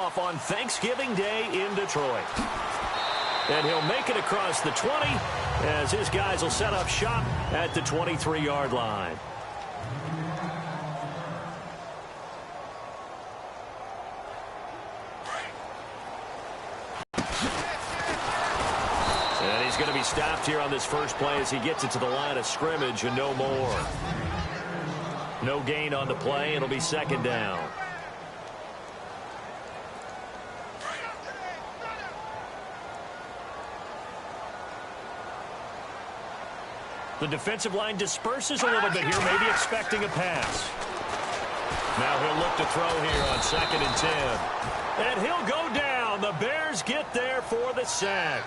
off on Thanksgiving Day in Detroit. And he'll make it across the 20 as his guys will set up shop at the 23-yard line. And he's going to be stopped here on this first play as he gets it to the line of scrimmage and no more. No gain on the play. It'll be second down. The defensive line disperses a little bit here, maybe expecting a pass. Now he'll look to throw here on 2nd and 10. And he'll go down. The Bears get there for the sack.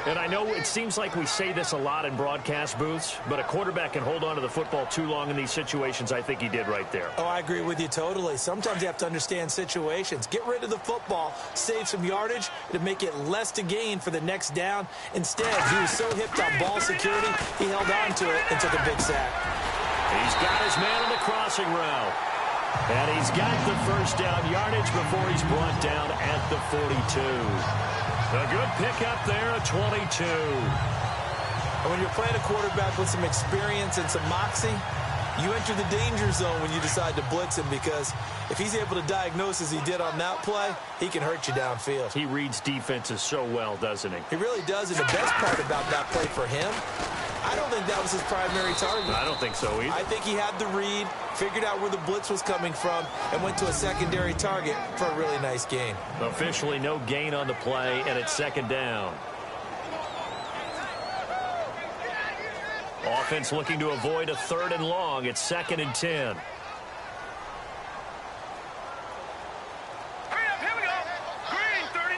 And I know it seems like we say this a lot in broadcast booths, but a quarterback can hold on to the football too long in these situations. I think he did right there. Oh, I agree with you totally. Sometimes you have to understand situations. Get rid of the football, save some yardage to make it less to gain for the next down. Instead, he was so hipped on ball security, he held on to it and took a big sack. He's got his man on the crossing route. And he's got the first down yardage before he's brought down at the 42. A good pickup there at 22. And when you're playing a quarterback with some experience and some moxie, you enter the danger zone when you decide to blitz him, because if he's able to diagnose as he did on that play, he can hurt you downfield. He reads defenses so well, doesn't he? He really does, and the best part about that play for him, I don't think that was his primary target. I don't think so either. I think he had the read, figured out where the blitz was coming from, and went to a secondary target for a really nice gain. Officially no gain on the play, and it's second down. Offense looking to avoid a 3rd and long. It's 2nd and 10. Here we go. Green, 39.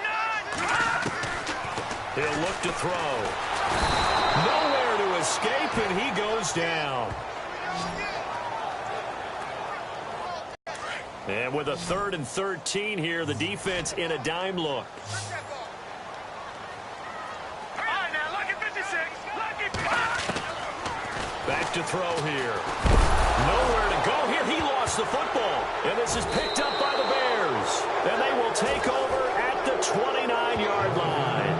He'll look to throw. Nowhere to escape, and he goes down. And with a 3rd and 13 here, the defense in a dime look. All right, now, lucky 56. Lucky. Back to throw here. Nowhere to go here. He lost the football. And this is picked up by the Bears. And they will take over at the 29-yard line.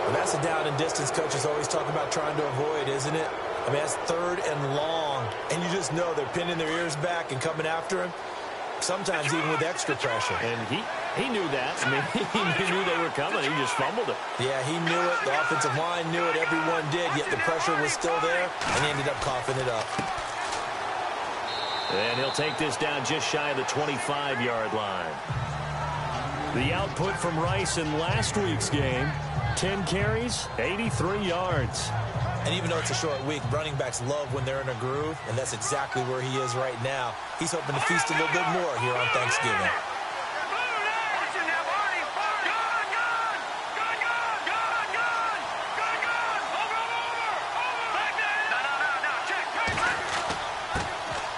Well, that's a down and distance coaches always talk about trying to avoid, isn't it? I mean, that's 3rd and long. And you just know they're pinning their ears back and coming after him, sometimes even with extra pressure. And he knew that. I mean, he knew they were coming. He just fumbled it. Yeah, he knew it. The offensive line knew it. Everyone did, yet the pressure was still there, and he ended up coughing it up. And he'll take this down just shy of the 25-yard line. The output from Rice in last week's game, 10 carries, 83 yards. And even though it's a short week, running backs love when they're in a groove, and that's exactly where he is right now. He's hoping to feast a little bit more here on Thanksgiving.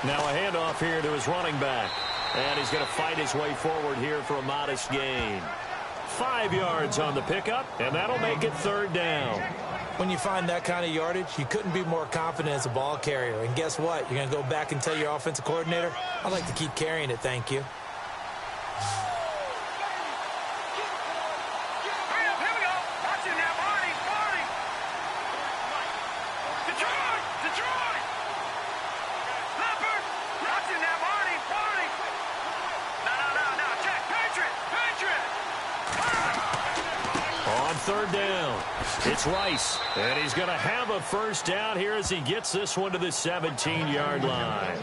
Now a handoff here to his running back. And he's going to fight his way forward here for a modest gain. 5 yards on the pickup, and that'll make it 3rd down. When you find that kind of yardage, you couldn't be more confident as a ball carrier. And guess what? You're going to go back and tell your offensive coordinator, I'd like to keep carrying it, thank you. On 3rd down, it's Rice, and he's going to have a first down here as he gets this one to the 17-yard line.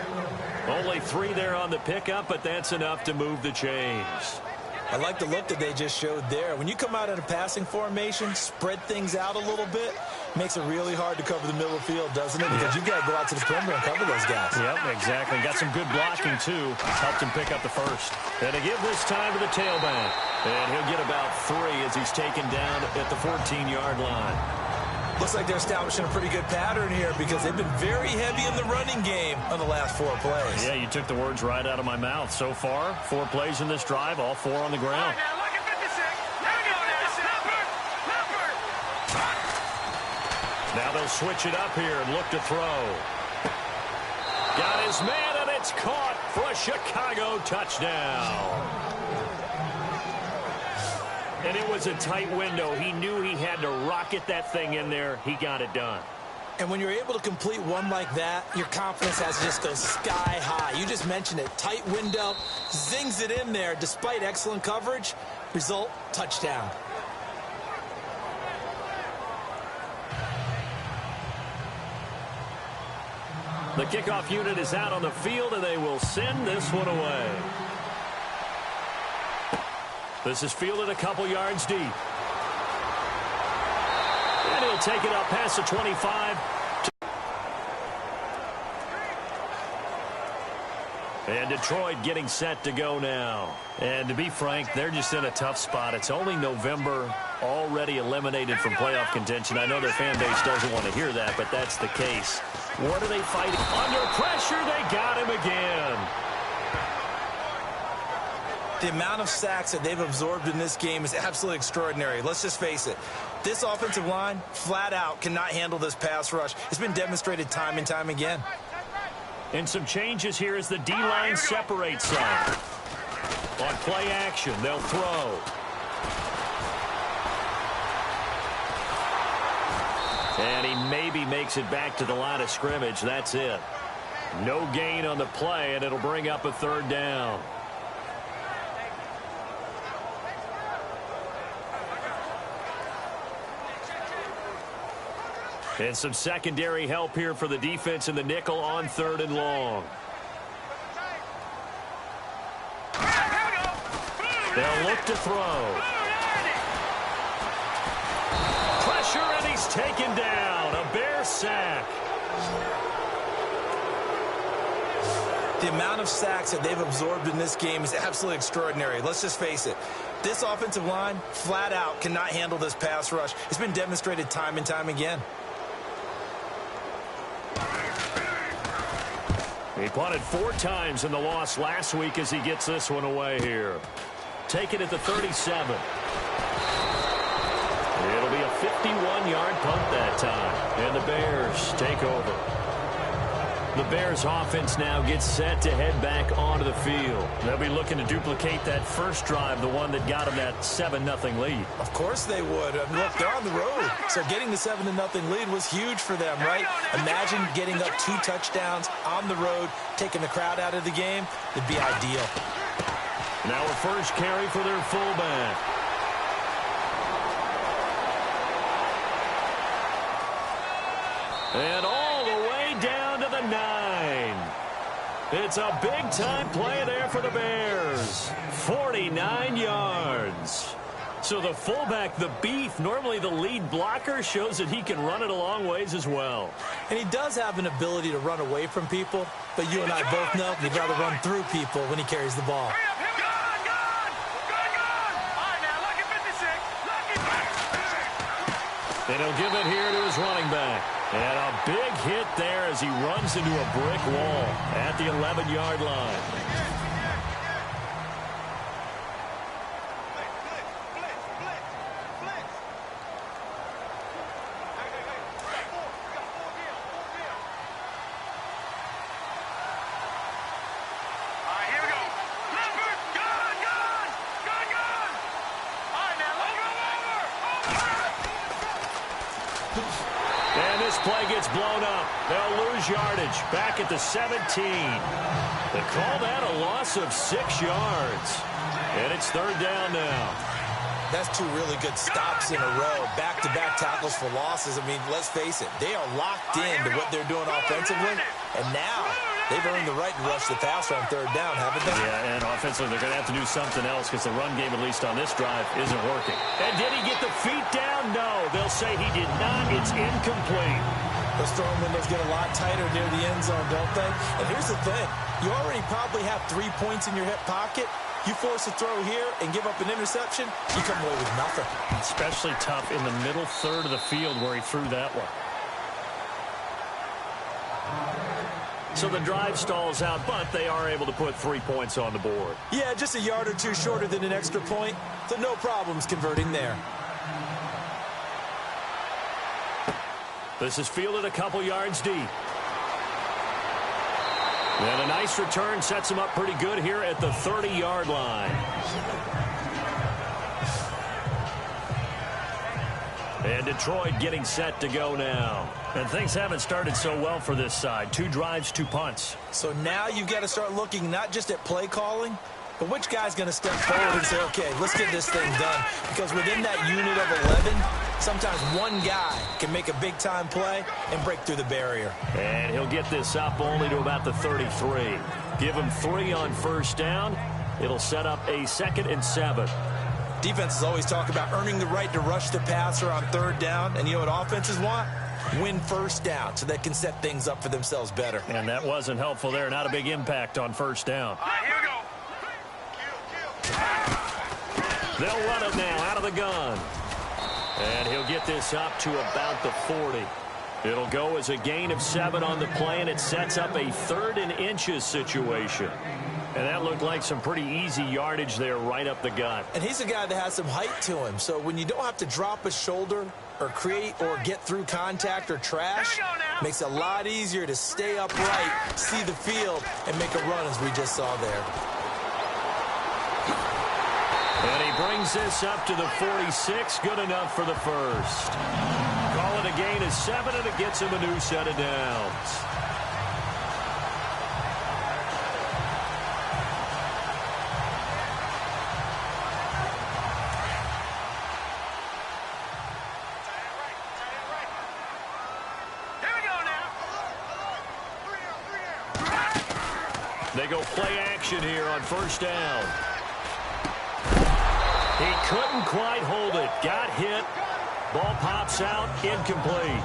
Only 3 there on the pickup, but that's enough to move the chains. I like the look that they just showed there. When you come out in a passing formation, spread things out a little bit, makes it really hard to cover the middle of the field, doesn't it? Because you've got to go out to the perimeter and cover those guys. Yep, exactly. Got some good blocking, too. Helped him pick up the first. And to give this time to the tailback. And he'll get about 3 as he's taken down at the 14-yard line. Looks like they're establishing a pretty good pattern here because they've been very heavy in the running game on the last 4 plays. Yeah, you took the words right out of my mouth. So far, 4 plays in this drive, all 4 on the ground. Now they'll switch it up here and look to throw. Got his man, and it's caught for a Chicago touchdown. And it was a tight window. He knew he had to rocket that thing in there. He got it done. And when you're able to complete one like that, your confidence has to just go sky high. You just mentioned it. Tight window, zings it in there despite excellent coverage. Result, touchdown. The kickoff unit is out on the field, and they will send this one away. This is fielded a couple yards deep. And he'll take it up past the 25. And Detroit getting set to go now. And to be frank, they're just in a tough spot. It's only November, already eliminated from playoff contention. I know their fan base doesn't want to hear that, but that's the case. What are they fighting? Under pressure, they got him again. The amount of sacks that they've absorbed in this game is absolutely extraordinary. Let's just face it. This offensive line, flat out, cannot handle this pass rush. It's been demonstrated time and time again. And some changes here as the D-line separates some. On play action, they'll throw. And he maybe makes it back to the line of scrimmage. That's it. No gain on the play, and it'll bring up a third down. And some secondary help here for the defense in the nickel on 3rd and long. They'll look to throw. Pressure, and he's taken down. A Bear sack. The amount of sacks that they've absorbed in this game is absolutely extraordinary. Let's just face it. This offensive line, flat out, cannot handle this pass rush. It's been demonstrated time and time again. He punted 4 times in the loss last week as he gets this one away here. Take it at the 37. It'll be a 51-yard punt that time. And the Bears take over. The Bears offense now gets set to head back onto the field. They'll be looking to duplicate that first drive, the one that got them that 7-0 lead. Of course they would. Look, they're on the road. So getting the 7-0 lead was huge for them, right? Imagine getting up 2 touchdowns on the road, taking the crowd out of the game. It'd be ideal. Now a first carry for their fullback. And all the way down to the 9. It's a big-time play there for the Bears. 49 yards. So the fullback, the beef, normally the lead blocker, shows that he can run it a long ways as well. And he does have an ability to run away from people, but you and I both know he'd rather run through people when he carries the ball. And he'll give it here to his running back. And a big hit there as he runs into a brick wall at the 11-yard line. And this play gets blown up. They'll lose yardage back at the 17. They call that a loss of 6 yards. And it's 3rd down now. That's 2 really good stops in a row. Back-to-back tackles for losses. I mean, let's face it. They are locked into what they're doing offensively. And now they've earned the right to rush the passer on 3rd down, haven't they? Yeah, and offensively they're going to have to do something else because the run game, at least on this drive, isn't working. And did he get the feet down? No. They'll say he did not. It's incomplete. Those throwing windows get a lot tighter near the end zone, don't they? And here's the thing. You already probably have 3 points in your hip pocket. You force a throw here and give up an interception, you come away with nothing. Especially tough in the middle third of the field where he threw that one. So the drive stalls out, but they are able to put 3 points on the board. Yeah, just a yard or 2 shorter than an extra point, so no problems converting there. This is fielded a couple yards deep. And a nice return sets him up pretty good here at the 30-yard line. And Detroit getting set to go now. And things haven't started so well for this side. 2 drives, 2 punts. So now you've got to start looking not just at play calling, but which guy's going to step forward and say, okay, let's get this thing done. Because within that unit of 11, sometimes one guy can make a big-time play and break through the barrier. And he'll get this up only to about the 33. Give him 3 on first down. It'll set up a 2nd and 7. Defenses always talk about earning the right to rush the passer on 3rd down. And you know what offenses want? Win first down so they can set things up for themselves better. And that wasn't helpful there. Not a big impact on first down. All right, here we go. They'll run it now out of the gun. And he'll get this up to about the 40. It'll go as a gain of 7 on the play, and it sets up a 3rd and inches situation. And that looked like some pretty easy yardage there right up the gut. And he's a guy that has some height to him. So when you don't have to drop a shoulder or create or get through contact or trash, makes it a lot easier to stay upright, see the field, and make a run as we just saw there. And he brings this up to the 46. Good enough for the first. Call it a gain of 7, and it gets him a new set of downs. They go play action here on first down. He couldn't quite hold it. Got hit. Ball pops out. Incomplete.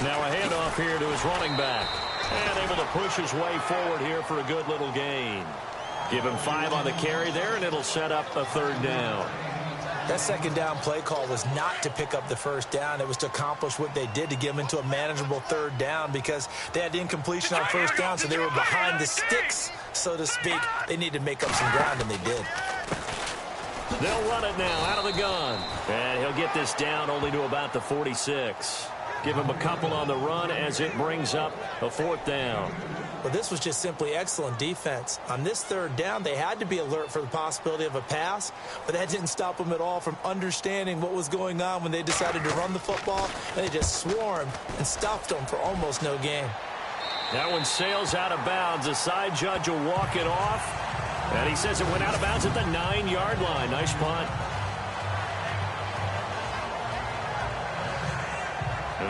Now a handoff here to his running back. And able to push his way forward here for a good little gain. Give him 5 on the carry there, and it'll set up a 3rd down. That 2nd down play call was not to pick up the first down. It was to accomplish what they did to get them into a manageable 3rd down because they had incompletion on first down, so they were behind the sticks, so to speak. They needed to make up some ground, and they did. They'll run it now out of the gun. And he'll get this down only to about the 46. Give him a couple on the run as it brings up a 4th down. Well, this was just simply excellent defense. On this 3rd down, they had to be alert for the possibility of a pass, but that didn't stop them at all from understanding what was going on when they decided to run the football, and they just swarmed and stuffed them for almost no gain. That one sails out of bounds. The side judge will walk it off, and he says it went out of bounds at the 9-yard line. Nice punt.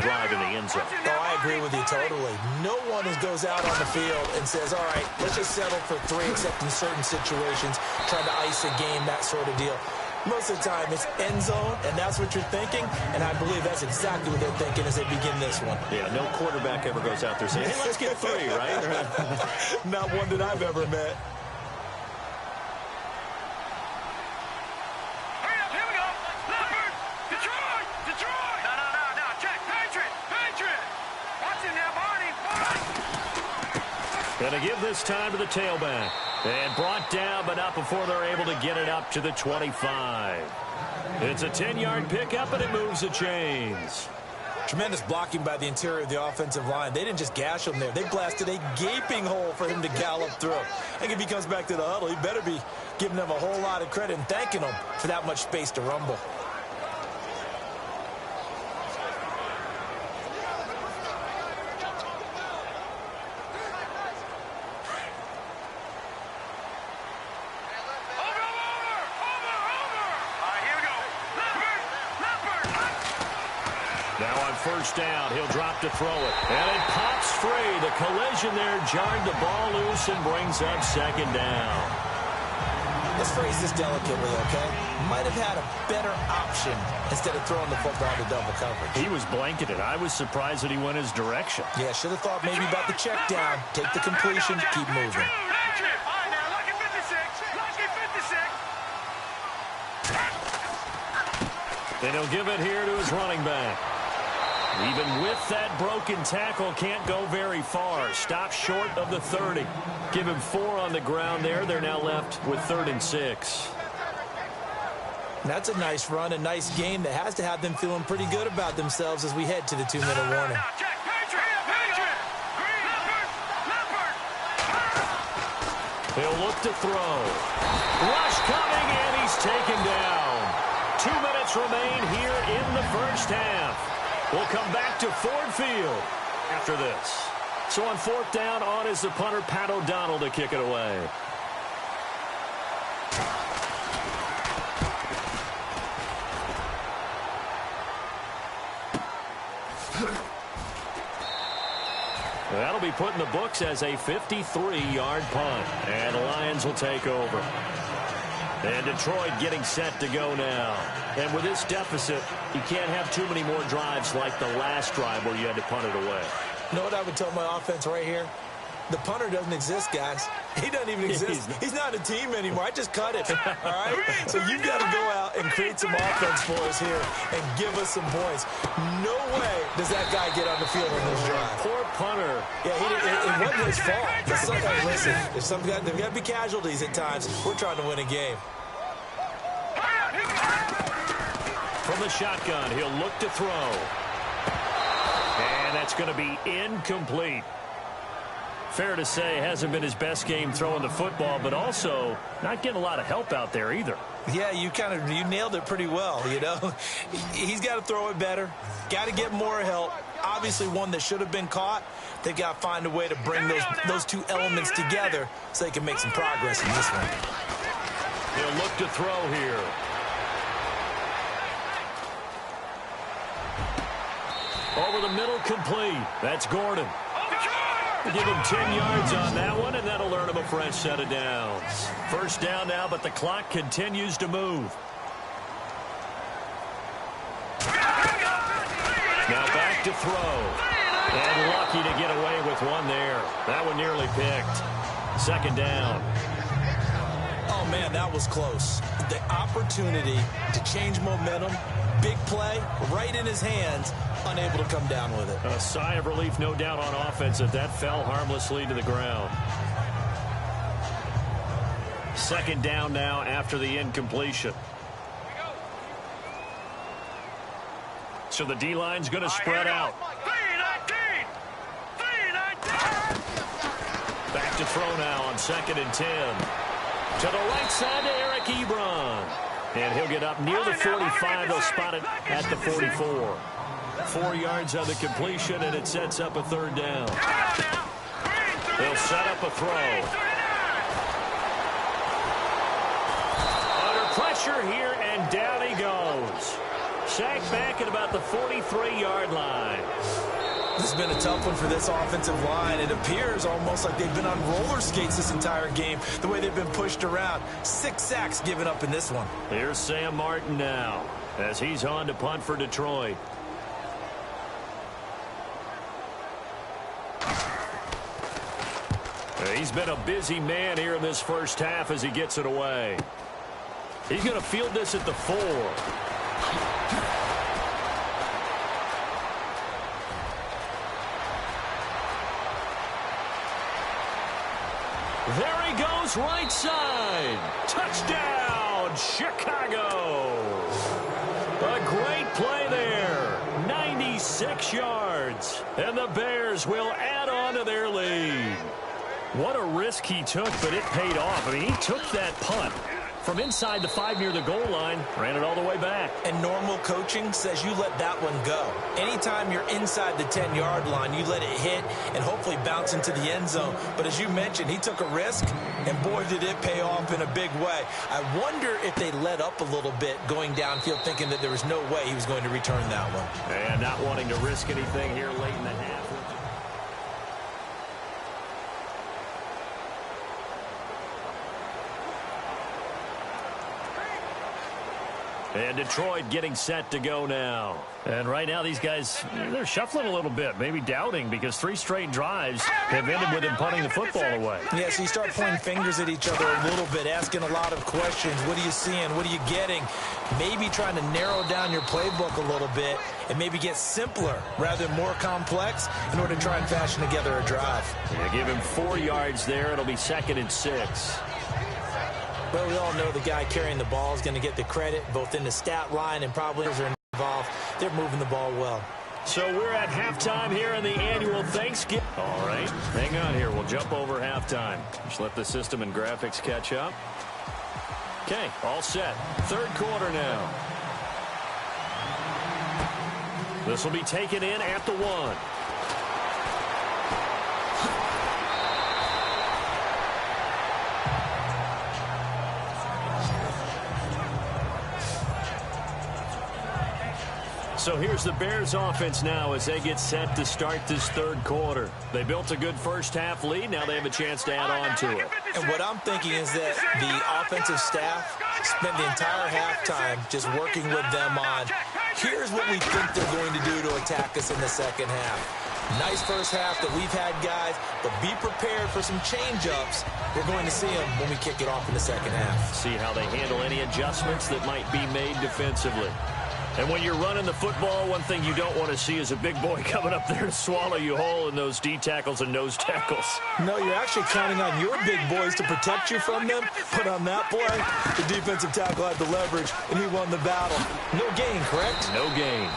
Drive in the end zone. Oh, I agree with you totally. No one goes out on the field and says, all right, let's just settle for 3, except in certain situations, trying to ice a game, that sort of deal. Most of the time, it's end zone, and that's what you're thinking, and I believe that's exactly what they're thinking as they begin this one. Yeah, no quarterback ever goes out there saying, hey, let's get 3, right? Not one that I've ever met. Going to give this time to the tailback. And brought down, but not before they're able to get it up to the 25. It's a 10-yard pickup, and it moves the chains. Tremendous blocking by the interior of the offensive line. They didn't just gash him there. They blasted a gaping hole for him to gallop through. I think if he comes back to the huddle, he better be giving them a whole lot of credit and thanking them for that much space to rumble. First down, he'll drop to throw it. And it pops free. The collision there jarred the ball loose and brings up 2nd down. Let's phrase this delicately, okay? Might have had a better option instead of throwing the football to double coverage. He was blanketed. I was surprised that he went his direction. Yeah, should have thought maybe about the check down. Take the completion, keep moving. And he'll give it here to his running back. Even with that broken tackle, can't go very far. Stop short of the 30. Give him 4 on the ground there. They're now left with 3rd and 6. That's a nice run, a nice game that has to have them feeling pretty good about themselves as we head to the 2-minute warning. He'll look to throw. Rush coming, and he's taken down. 2 minutes remain here in the first half. We'll come back to Ford Field after this. So on 4th down, on is the punter, Pat O'Donnell, to kick it away. That'll be put in the books as a 53-yard punt. And the Lions will take over. And Detroit getting set to go now. And with this deficit, you can't have too many more drives like the last drive where you had to punt it away. You know what I would tell my offense right here? The punter doesn't exist, guys. He doesn't even exist. He's not a team anymore. I just cut it. All right? So you've got to go out and create some offense for us here and give us some points. No way does that guy get on the field on this drive. Poor punter. Yeah, it wasn't his fault. Listen, there's got to be casualties at times. We're trying to win a game. From the shotgun, he'll look to throw. And that's going to be incomplete. Fair to say, hasn't been his best game throwing the football, but also not getting a lot of help out there either. Yeah, you nailed it pretty well, you know. He's got to throw it better. Got to get more help. Obviously one that should have been caught. They've got to find a way to bring those two elements together so they can make some progress in this one. He'll look to throw here. Over the middle, complete. That's Gordon. Give him 10 yards on that one, and that'll earn him a fresh set of downs. First down now, but the clock continues to move. Now back to throw. And lucky to get away with one there. That one nearly picked. 2nd down. Oh, man, that was close. The opportunity to change momentum, big play, right in his hands, unable to come down with it. A sigh of relief, no doubt, on offense that fell harmlessly to the ground. 2nd down now after the incompletion. So the D-line's going to spread out. Back to throw now on 2nd and 10. To the right side to Eric Ebron. And he'll get up near the 45. They'll spot it at the 44. 4 yards on the completion, and it sets up a 3rd down. They'll set up a throw. Under pressure here, and down he goes. Sacked back at about the 43-yard line. This has been a tough one for this offensive line. It appears almost like they've been on roller skates this entire game, the way they've been pushed around. 6 sacks given up in this one. Here's Sam Martin now as he's on to punt for Detroit. He's been a busy man here in this first half as he gets it away. He's going to field this at the 4. There he goes, right side. Touchdown, Chicago. A great play there. 96 yards. And the Bears will add on to their lead. What a risk he took, but it paid off. I mean, he took that punt from inside the 5 near the goal line, ran it all the way back. And normal coaching says you let that one go. Anytime you're inside the 10-yard line, you let it hit and hopefully bounce into the end zone. But as you mentioned, he took a risk, and boy, did it pay off in a big way. I wonder if they let up a little bit going downfield, thinking that there was no way he was going to return that one. And not wanting to risk anything here late in the half. And Detroit getting set to go now. And right now these guys, they're shuffling a little bit, maybe doubting, because 3 straight drives have ended with them punting the football away. Yeah, so you start pointing fingers at each other a little bit, asking a lot of questions. What are you seeing? What are you getting? Maybe trying to narrow down your playbook a little bit and maybe get simpler rather than more complex in order to try and fashion together a drive. Yeah, give him 4 yards there. It'll be 2nd and 6. Well, we all know the guy carrying the ball is going to get the credit, both in the stat line and probably as they're involved. They're moving the ball well. So we're at halftime here in the annual Thanksgiving. All right, hang on here. We'll jump over halftime. Just let the system and graphics catch up. Okay, all set. 3rd quarter now. This will be taken in at the 1. So here's the Bears offense now as they get set to start this 3rd quarter. They built a good first-half lead. Now they have a chance to add on to it. And what I'm thinking is that the offensive staff spent the entire halftime just working with them on, here's what we think they're going to do to attack us in the 2nd half. Nice first half that we've had, guys, but be prepared for some change-ups. We're going to see them when we kick it off in the 2nd half. See how they handle any adjustments that might be made defensively. And when you're running the football, one thing you don't want to see is a big boy coming up there to swallow you whole in those D tackles and nose tackles. No, you're actually counting on your big boys to protect you from them. But on that play, the defensive tackle had the leverage, and he won the battle. No gain, correct? No gain.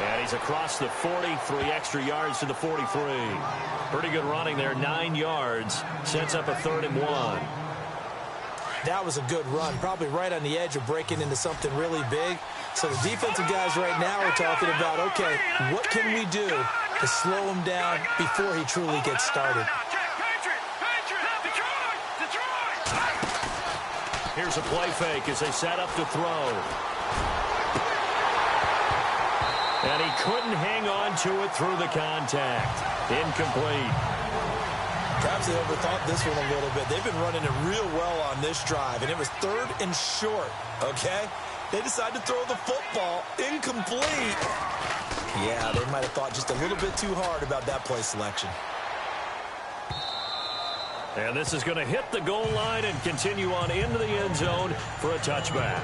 And he's across the 40, 3 extra yards to the 43. Pretty good running there, 9 yards. Sets up a 3rd and 1. That was a good run, probably right on the edge of breaking into something really big. So the defensive guys right now are talking about, okay, what can we do to slow him down before he truly gets started? Here's a play fake as they set up to throw. And he couldn't hang on to it through the contact. Incomplete. Perhaps they overthought this one a little bit. They've been running it real well on this drive, and it was 3rd and short, okay? They decided to throw the football. Incomplete. Yeah, they might have thought just a little bit too hard about that play selection. And this is going to hit the goal line and continue on into the end zone for a touchback.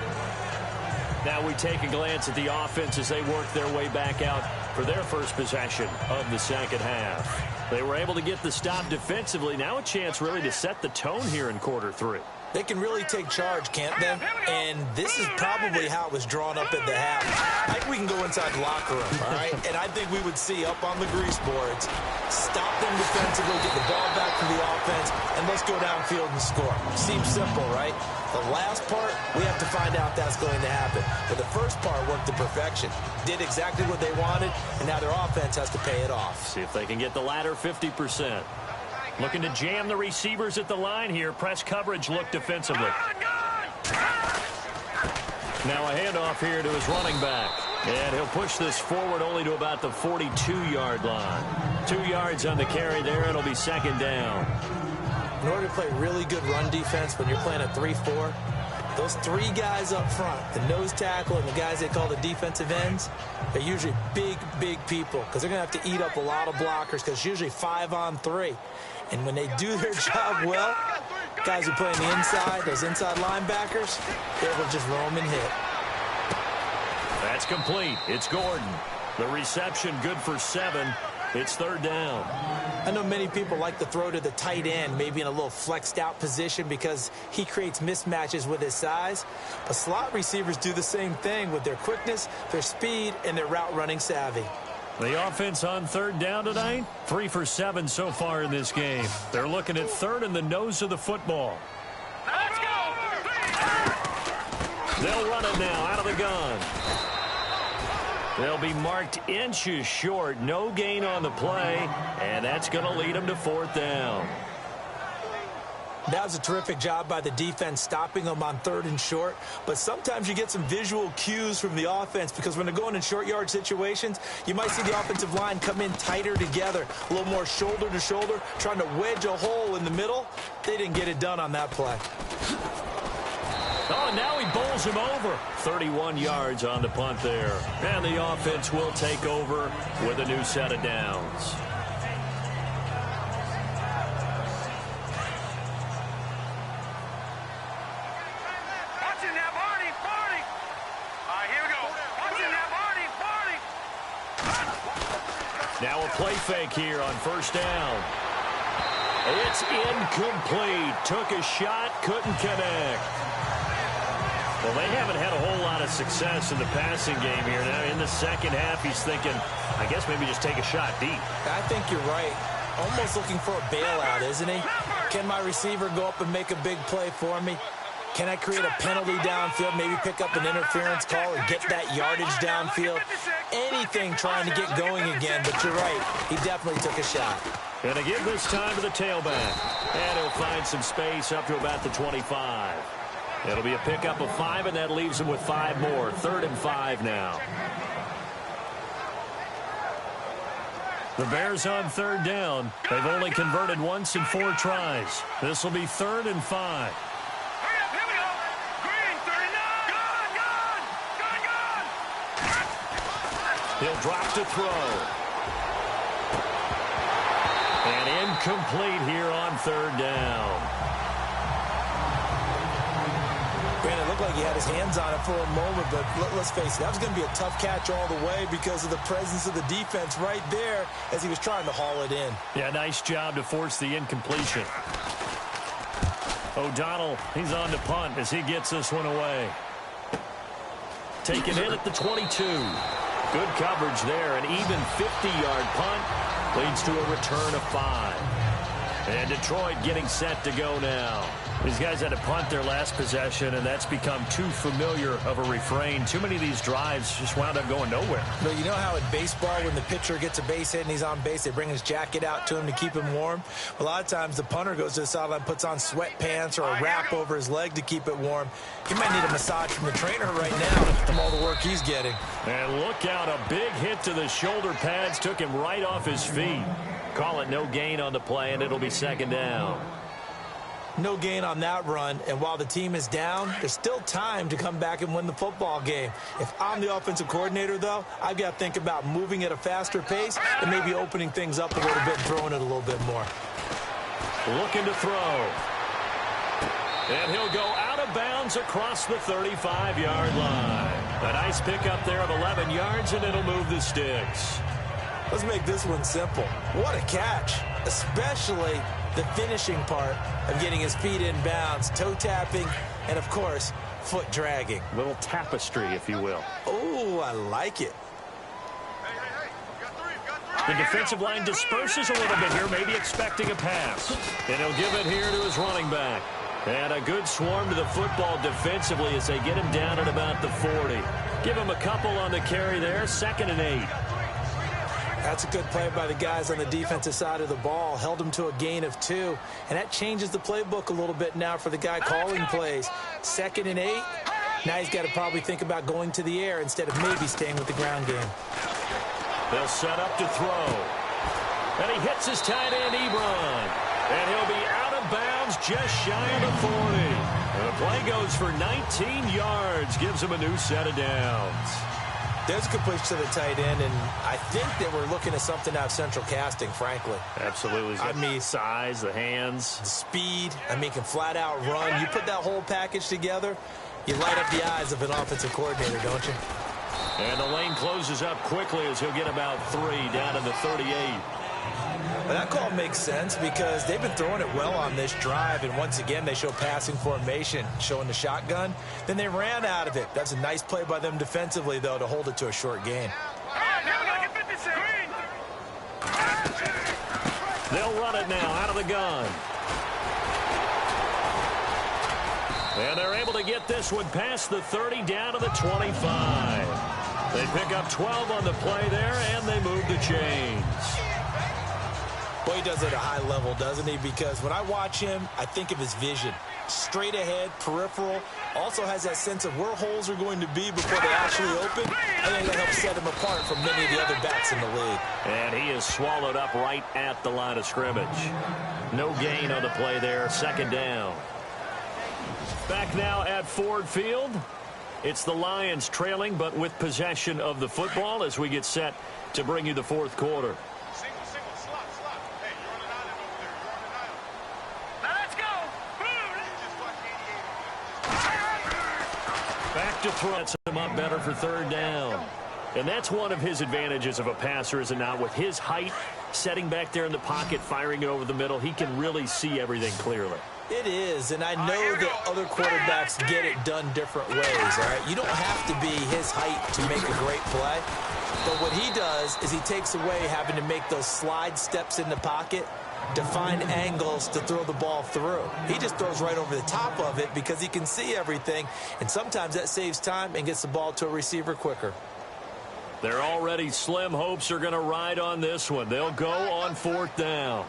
Now we take a glance at the offense as they work their way back out for their first possession of the 2nd half. They were able to get the stop defensively. Now a chance really to set the tone here in quarter 3. They can really take charge, can't they? And this is probably how it was drawn up at the half. I think we can go inside the locker room, all right? And I think we would see up on the grease boards, stop them defensively, get the ball back to the offense, and let's go downfield and score. Seems simple, right? The last part, we have to find out if that's going to happen. But the first part worked to perfection. Did exactly what they wanted, and now their offense has to pay it off. See if they can get the latter 50%. Looking to jam the receivers at the line here. Press coverage look defensively. Now a handoff here to his running back. And he'll push this forward only to about the 42-yard line. 2 yards on the carry there. It'll be 2nd down. In order to play really good run defense when you're playing a 3-4, those 3 guys up front, the nose tackle and the guys they call the defensive ends, they're usually big, big people because they're going to have to eat up a lot of blockers because it's usually 5 on 3. And when they do their job well, guys who play on the inside, those inside linebackers, they're able to just roam and hit. That's complete. It's Gordon. The reception good for 7. It's 3rd down. I know many people like to throw to the tight end, maybe in a little flexed out position because he creates mismatches with his size. But slot receivers do the same thing with their quickness, their speed, and their route running savvy. The offense on 3rd down tonight, 3 for 7 so far in this game. They're looking at 3rd in the nose of the football. Let's go! They'll run it now out of the gun. They'll be marked inches short. No gain on the play, and that's going to lead them to 4th down. That was a terrific job by the defense stopping them on 3rd and short. But sometimes you get some visual cues from the offense because when they're going in short yard situations, you might see the offensive line come in tighter together, a little more shoulder to shoulder, trying to wedge a hole in the middle. They didn't get it done on that play. Oh, and now he bowls him over. 31 yards on the punt there. And the offense will take over with a new set of downs. Now a play fake here on first down. It's incomplete. Took a shot, couldn't connect. Well, they haven't had a whole lot of success in the passing game here. Now in the second half, he's thinking, I guess maybe just take a shot deep. I think you're right. Almost looking for a bailout, isn't he? Can my receiver go up and make a big play for me? Can I create a penalty downfield, maybe pick up an interference call and get that yardage downfield? Anything trying to get going again, but you're right. He definitely took a shot. Going to give this time to the tailback. And he'll find some space up to about the 25. It'll be a pickup of 5, and that leaves him with 5 more. 3rd and 5 now. The Bears on 3rd down. They've only converted once in 4 tries. This will be 3rd and 5. He'll drop to throw. And incomplete here on 3rd down. It looked like he had his hands on it for a moment, but let's face it, that was going to be a tough catch all the way because of the presence of the defense right there as he was trying to haul it in. Yeah, nice job to force the incompletion. O'Donnell, he's on to punt as he gets this one away. Taken in at the 22. Good coverage there. An even 50-yard punt leads to a return of 5. And Detroit getting set to go now. These guys had to punt their last possession, and that's become too familiar of a refrain. Too many of these drives just wound up going nowhere. But you know how in baseball, when the pitcher gets a base hit and he's on base, they bring his jacket out to him to keep him warm? A lot of times the punter goes to the sideline, puts on sweatpants or a wrap over his leg to keep it warm. He might need a massage from the trainer right now from all the work he's getting. And look out, a big hit to the shoulder pads took him right off his feet. Call it no gain on the play, and it'll be 2nd down. No gain on that run, and while the team is down, there's still time to come back and win the football game. If I'm the offensive coordinator, though, I've got to think about moving at a faster pace and maybe opening things up a little bit and throwing it a little bit more. Looking to throw. And he'll go out of bounds across the 35-yard line. A nice pickup there of 11 yards, and it'll move the sticks. Let's make this one simple. What a catch, especially the finishing part of getting his feet in bounds, toe tapping, and, of course, foot dragging. A little tapestry, if you will. Oh, I like it. The defensive line disperses a little bit here, maybe expecting a pass. And he'll give it here to his running back. And a good swarm to the football defensively as they get him down at about the 40. Give him a couple on the carry there, 2nd and 8. That's a good play by the guys on the defensive side of the ball. Held him to a gain of 2. And that changes the playbook a little bit now for the guy calling plays. 2nd and 8. Now he's got to probably think about going to the air instead of maybe staying with the ground game. They'll set up to throw. And he hits his tight end, Ebron. And he'll be out of bounds just shy of the 40. And the play goes for 19 yards. Gives him a new set of downs. There's a good push to the tight end, and I think that we're looking at something out of central casting, frankly. Absolutely. I mean, size, the hands. The speed. I mean, can flat out run. You put that whole package together, you light up the eyes of an offensive coordinator, don't you? And the lane closes up quickly as he'll get about 3 down to the 38. Well, that call makes sense because they've been throwing it well on this drive, and once again they show passing formation, showing the shotgun. Then they ran out of it. That's a nice play by them defensively, though, to hold it to a short gain. They'll run it now out of the gun. And they're able to get this one past the 30 down to the 25. They pick up 12 on the play there, and they move the chains. Boy, he does it at a high level, doesn't he? Because when I watch him, I think of his vision. Straight ahead, peripheral. Also has that sense of where holes are going to be before they actually open. I think that helps set him apart from many of the other backs in the league. And he is swallowed up right at the line of scrimmage. No gain on the play there, 2nd down. Back now at Ford Field. It's the Lions trailing, but with possession of the football as we get set to bring you the fourth quarter. Slot. Hey, you're on an island over there. You're on an island. Now let's go. Back to throw. Sets him up better for third down. And that's one of his advantages of a passer, is it not? With his height, setting back there in the pocket, firing it over the middle, he can really see everything clearly. It is, and I know that other quarterbacks get it done different ways, all right? You don't have to be his height to make a great play, but what he does is he takes away having to make those slide steps in the pocket to find angles to throw the ball through. He just throws right over the top of it because he can see everything, and sometimes that saves time and gets the ball to a receiver quicker. Their already slim hopes are going to ride on this one. They'll go on fourth down.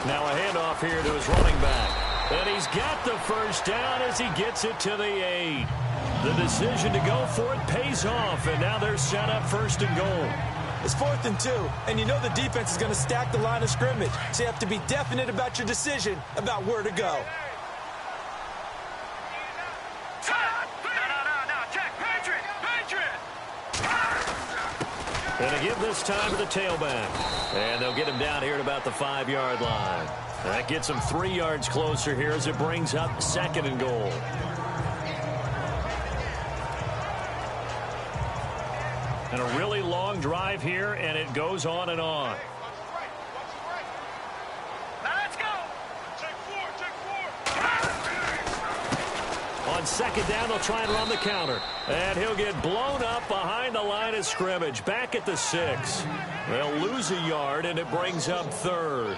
Now a handoff here to his running back. And he's got the first down as he gets it to the 8. The decision to go for it pays off, and now they're set up first and goal. It's 4th and 2, and you know the defense is going to stack the line of scrimmage, so you have to be definite about your decision about where to go. And to give this time to the tailback. And they'll get him down here at about the 5-yard line. That gets him 3 yards closer here as it brings up 2nd and goal. And a really long drive here, and it goes on and on. On 2nd down, they'll try and run the counter. And he'll get blown up behind the line of scrimmage. Back at the 6. They'll lose a yard, and it brings up 3rd.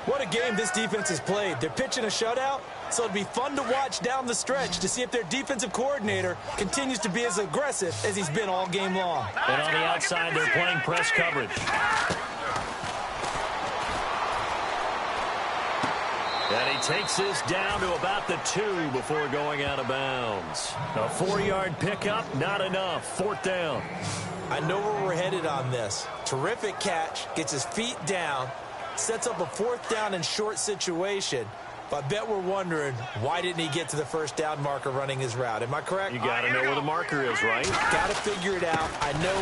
What a game this defense has played. They're pitching a shutout, so it'll be fun to watch down the stretch to see if their defensive coordinator continues to be as aggressive as he's been all game long. And on the outside, they're playing press coverage. And he takes this down to about the 2 before going out of bounds. A 4-yard pickup, not enough. 4th down. I know where we're headed on this. Terrific catch, gets his feet down, sets up a 4th down and short situation. But I bet we're wondering, why didn't he get to the first down marker running his route? Am I correct? You got to know where the marker is, right? Got to figure it out. I know.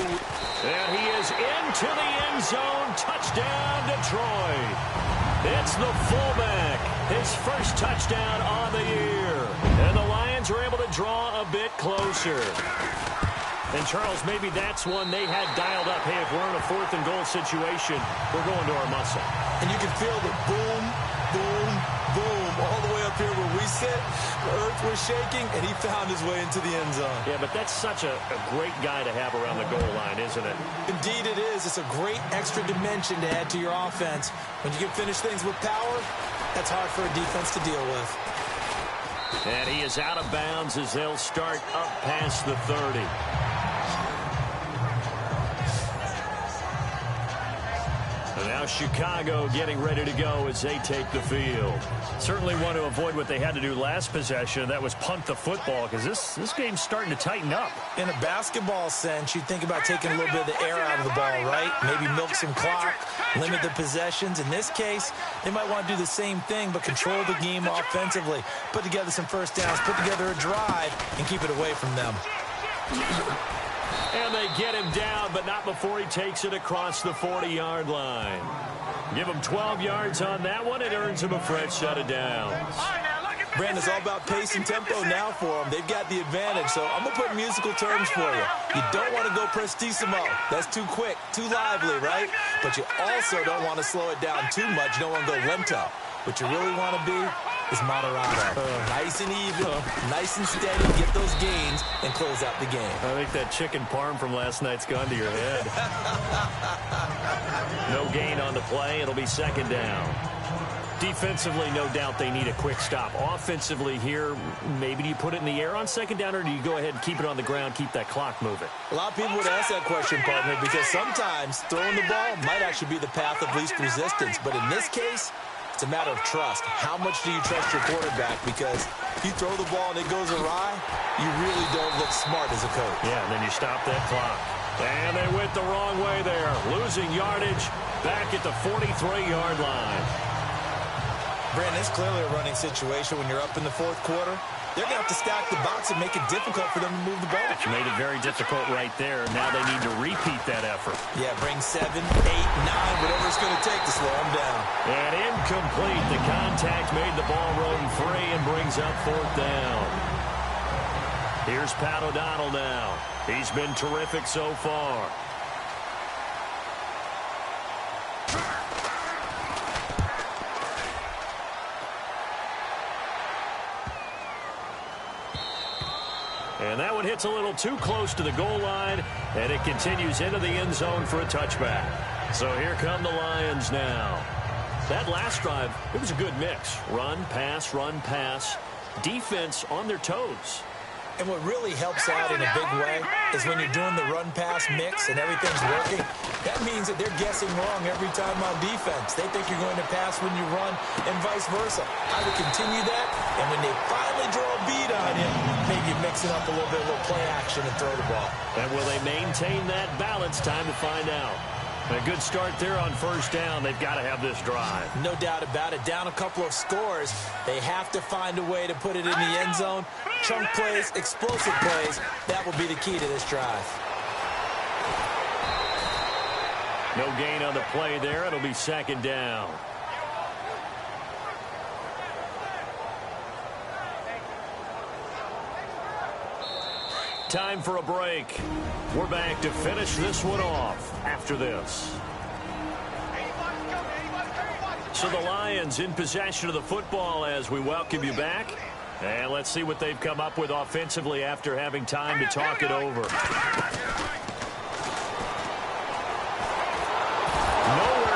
And he is into the end zone. Touchdown, Detroit. It's the fullback. His first touchdown on the year. And the Lions are able to draw a bit closer. And, Charles, maybe that's one they had dialed up. Hey, if we're in a 4th and goal situation, we're going to our muscle. And you can feel the boom, boom, boom all the way up here where we sit. The earth was shaking, and he found his way into the end zone. Yeah, but that's such a great guy to have around the goal line, isn't it? Indeed it is. It's a great extra dimension to add to your offense. When you can finish things with power, that's hard for a defense to deal with. And he is out of bounds as they'll start up past the 30. And now Chicago getting ready to go as they take the field. Certainly want to avoid what they had to do last possession. That was punt the football, because this game's starting to tighten up. In a basketball sense, you think about taking a little bit of the air out of the ball, right? Maybe milk some clock, limit the possessions. In this case, they might want to do the same thing, but control the game offensively. Put together some first downs, put together a drive, and keep it away from them. And they get him down, but not before he takes it across the 40-yard line. Give him 12 yards on that one. It earns him a fresh set of downs. Brandon, it's all about pace and tempo now for them. They've got the advantage, so I'm going to put musical terms for you. You don't want to go prestissimo. That's too quick, too lively, right? But you also don't want to slow it down too much. You don't want to go lento. What you really want to be is moderato. Nice and even, nice and steady, get those gains, and close out the game. I think that chicken parm from last night's gone to your head. No gain on the play. It'll be 2nd down. Defensively, no doubt they need a quick stop. Offensively here, maybe do you put it in the air on 2nd down, or do you go ahead and keep it on the ground, keep that clock moving? A lot of people would ask that question, partner, because sometimes throwing the ball might actually be the path of least resistance. But in this case, it's a matter of trust. How much do you trust your quarterback? Because You throw the ball and it goes awry, you really don't look smart as a coach. Yeah, and then you stop that clock. And they went the wrong way there, losing yardage back at the 43-yard line. Brandon, it's clearly a running situation when you're up in the fourth quarter. They're going to have to stack the box and make it difficult for them to move the ball. Made it very difficult right there. Now they need to repeat that effort. Yeah, bring 7, 8, 9, whatever it's going to take to slow them down. And incomplete. The contact made the ball roam free and brings up fourth down. Here's Pat O'Donnell now. He's been terrific so far. And that one hits a little too close to the goal line, and it continues into the end zone for a touchback. So here come the Lions now. That last drive, it was a good mix. Run, pass, defense on their toes. And what really helps out in a big way is when you're doing the run-pass mix and everything's working, that means that they're guessing wrong every time on defense. They think you're going to pass when you run and vice versa. I would continue that, and when they finally draw a beat on you, maybe mix it up a little bit, a little play action and throw the ball. And will they maintain that balance? Time to find out. A good start there on first down. They've got to have this drive. No doubt about it. Down a couple of scores. They have to find a way to put it in the end zone. Chunk plays, explosive plays. That will be the key to this drive. No gain on the play there. It'll be second down. Time for a break. We're back to finish this one off after this. So the Lions in possession of the football as we welcome you back. And let's see what they've come up with offensively after having time to talk it over. Nowhere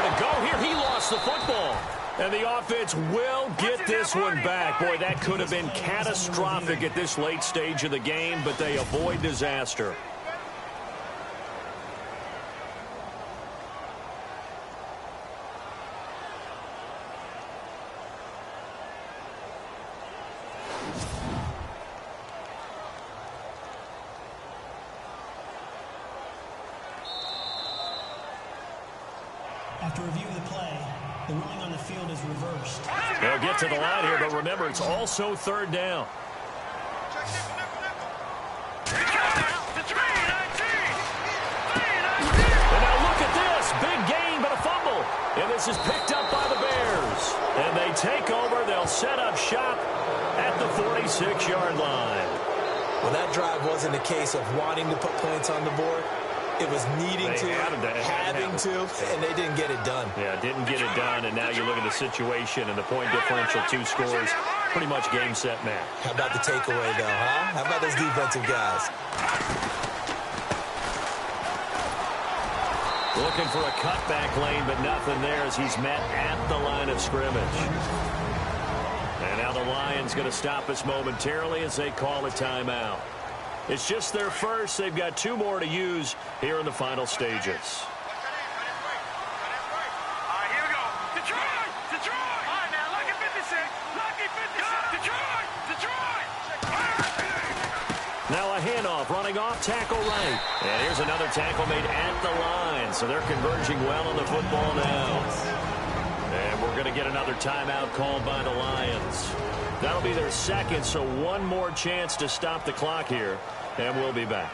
to go here. He lost the football. And the offense will get this one back. Boy, that could have been catastrophic at this late stage of the game, but they avoid disaster. After review of the play, the ruling on the field is reversed. They'll get to the line here, but remember, it's also third down. And now look at this. Big gain, but a fumble. And this is picked up by the Bears. And they take over. They'll set up shop at the 46-yard line. Well, that drive wasn't a case of wanting to put points on the board. It was needing to, having to, and they didn't get it done. Yeah, didn't get it done, and now you look at the situation and the point differential, 2 scores, pretty much game, set, match. How about the takeaway, though, huh? How about those defensive guys? Looking for a cutback lane, but nothing there as he's met at the line of scrimmage. And now the Lions going to stop us momentarily as they call a timeout. It's just their first. They've got 2 more to use here in the final stages. Here we go. Detroit! Detroit! All right, now, lucky 56. Lucky 56. Detroit! Now a handoff, running off, tackle right. And here's another tackle made at the line. So they're converging well on the football now. And we're going to get another timeout called by the Lions. That'll be their second, so one more chance to stop the clock here. And we'll be back.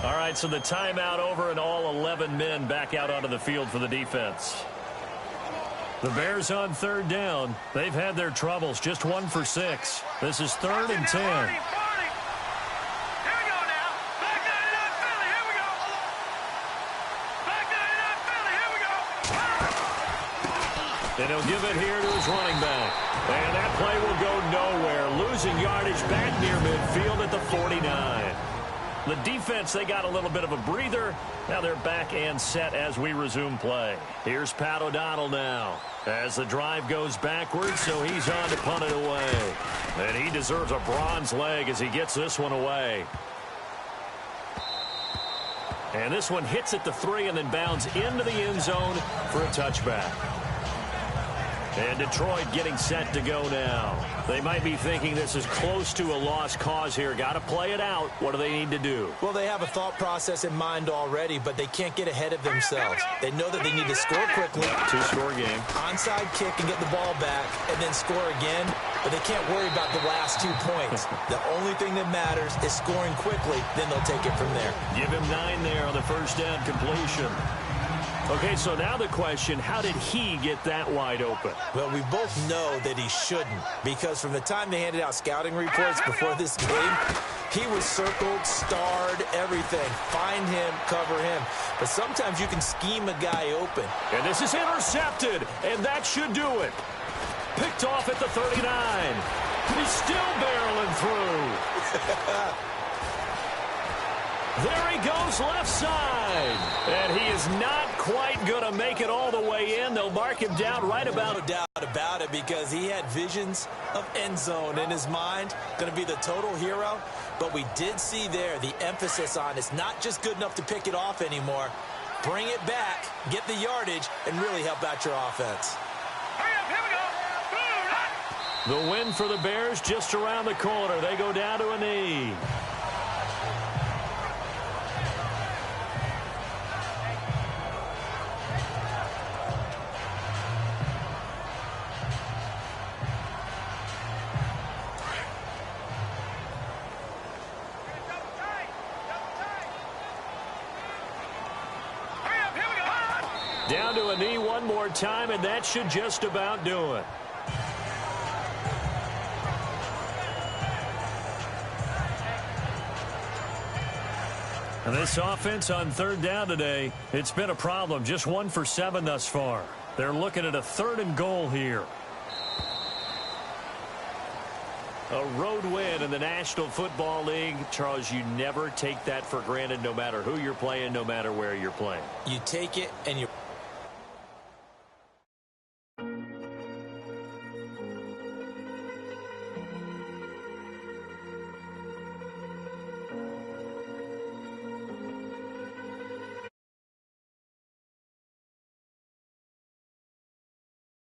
All right, so the timeout over and all 11 men back out onto the field for the defense. The Bears on third down. They've had their troubles, just 1 for 6. This is 3rd and 10. And he'll give it here to his running back. And that play will go nowhere. Losing yardage back near midfield at the 49. The defense, they got a little bit of a breather. Now they're back and set as we resume play. Here's Pat O'Donnell now. As the drive goes backwards, so he's on to punt it away. And he deserves a bronze leg as he gets this one away. And this one hits at the 3 and then bounds into the end zone for a touchback. And Detroit getting set to go now. They might be thinking this is close to a lost cause here. Got to play it out. What do they need to do? Well, they have a thought process in mind already, but they can't get ahead of themselves. They know that they need to score quickly. Two-score game. Onside kick and get the ball back and then score again, but they can't worry about the last 2 points. The only thing that matters is scoring quickly, then they'll take it from there. Give him 9 there on the first down completion. Okay, so now the question, how did he get that wide open? Well, we both know that he shouldn't, because from the time they handed out scouting reports before this game, he was circled, starred, everything. Find him, cover him. But sometimes you can scheme a guy open. And this is intercepted, and that should do it. Picked off at the 39. He's still barreling through. There he goes, left side. And he is not quite going to make it all the way in. They'll mark him down right about. No doubt about it, because he had visions of end zone in his mind. Going to be the total hero. But we did see there the emphasis on it's not just good enough to pick it off anymore. Bring it back, get the yardage, and really help out your offense. Here we go. The win for the Bears just around the corner. They go down to a knee. Down to a knee one more time, and that should just about do it. And this offense on third down today, it's been a problem. Just 1 for 7 thus far. They're looking at a 3rd and goal here. A road win in the National Football League. Charles, you never take that for granted, no matter who you're playing, no matter where you're playing. You take it and you